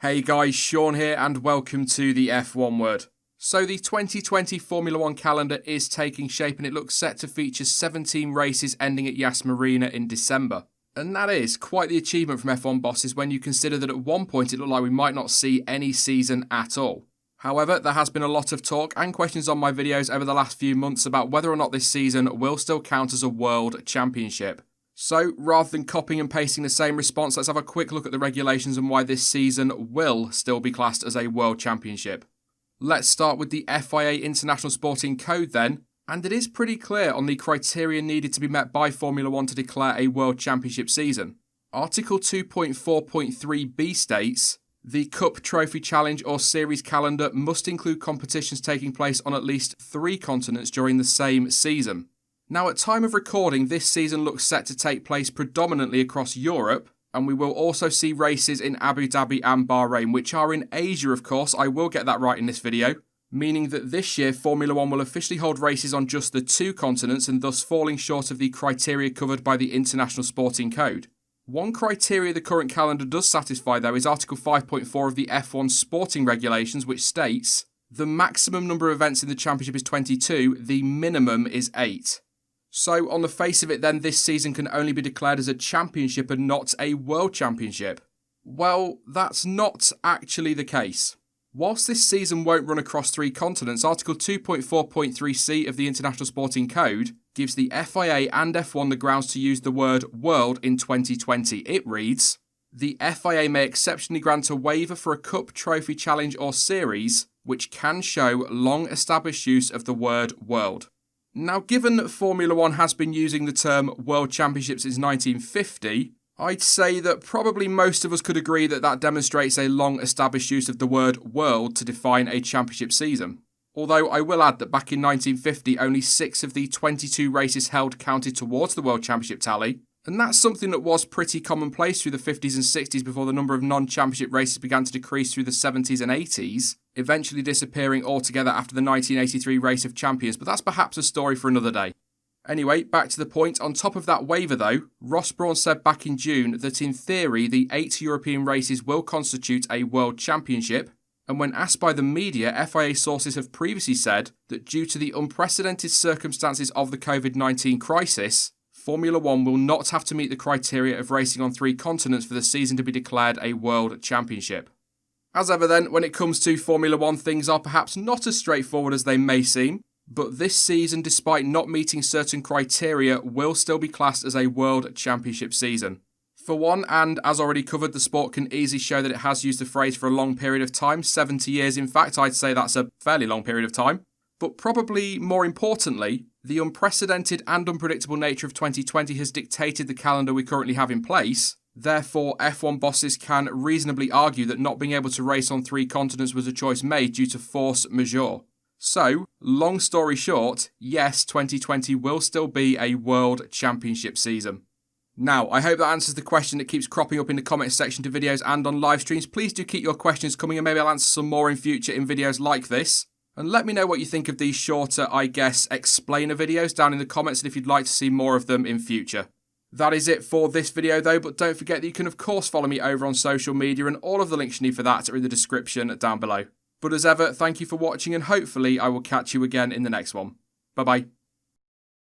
Hey guys, Sean here and welcome to the F1 Word. So the 2020 Formula 1 calendar is taking shape and it looks set to feature 17 races ending at Yas Marina in December. And that is quite the achievement from F1 bosses when you consider that at one point it looked like we might not see any season at all. However, there has been a lot of talk and questions on my videos over the last few months about whether or not this season will still count as a World Championship. So, rather than copying and pasting the same response, let's have a quick look at the regulations and why this season will still be classed as a World Championship. Let's start with the FIA International Sporting Code then, and it is pretty clear on the criteria needed to be met by Formula 1 to declare a World Championship season. Article 2.4.3b states, the Cup, Trophy, Challenge or Series calendar must include competitions taking place on at least 3 continents during the same season. Now, at time of recording, this season looks set to take place predominantly across Europe, and we will also see races in Abu Dhabi and Bahrain, which are in Asia, of course. I will get that right in this video, meaning that this year Formula 1 will officially hold races on just the 2 continents and thus falling short of the criteria covered by the International Sporting Code. One criteria the current calendar does satisfy, though, is Article 5.4 of the F1 Sporting Regulations, which states, the maximum number of events in the championship is 22, the minimum is 8. So, on the face of it then, this season can only be declared as a championship and not a world championship. Well, that's not actually the case. Whilst this season won't run across 3 continents, Article 2.4.3c of the International Sporting Code gives the FIA and F1 the grounds to use the word world in 2020. It reads, the FIA may exceptionally grant a waiver for a Cup, Trophy, Challenge or Series which can show long-established use of the word world. Now, given that Formula 1 has been using the term World Championship since 1950, I'd say that probably most of us could agree that that demonstrates a long-established use of the word world to define a championship season. Although I will add that back in 1950, only 6 of the 22 races held counted towards the World Championship tally, and that's something that was pretty commonplace through the 50s and 60s before the number of non-championship races began to decrease through the 70s and 80s, eventually disappearing altogether after the 1983 Race of Champions, but that's perhaps a story for another day. Anyway, back to the point. On top of that waiver though, Ross Brawn said back in June that in theory the 8 European races will constitute a World Championship, and when asked by the media, FIA sources have previously said that due to the unprecedented circumstances of the COVID-19 crisis, Formula 1 will not have to meet the criteria of racing on 3 continents for the season to be declared a World Championship. As ever then, when it comes to Formula 1, things are perhaps not as straightforward as they may seem, but this season, despite not meeting certain criteria, will still be classed as a World Championship season. For one, and as already covered, the sport can easily show that it has used the phrase for a long period of time, 70 years in fact. I'd say that's a fairly long period of time. But probably more importantly, the unprecedented and unpredictable nature of 2020 has dictated the calendar we currently have in place. Therefore, F1 bosses can reasonably argue that not being able to race on 3 continents was a choice made due to force majeure. So, long story short, yes, 2020 will still be a World Championship season. Now, I hope that answers the question that keeps cropping up in the comments section to videos and on live streams. Please do keep your questions coming and maybe I'll answer some more in future in videos like this. And let me know what you think of these shorter, I guess, explainer videos down in the comments and if you'd like to see more of them in future. That is it for this video though, but don't forget that you can of course follow me over on social media and all of the links you need for that are in the description down below. But as ever, thank you for watching and hopefully I will catch you again in the next one. Bye bye.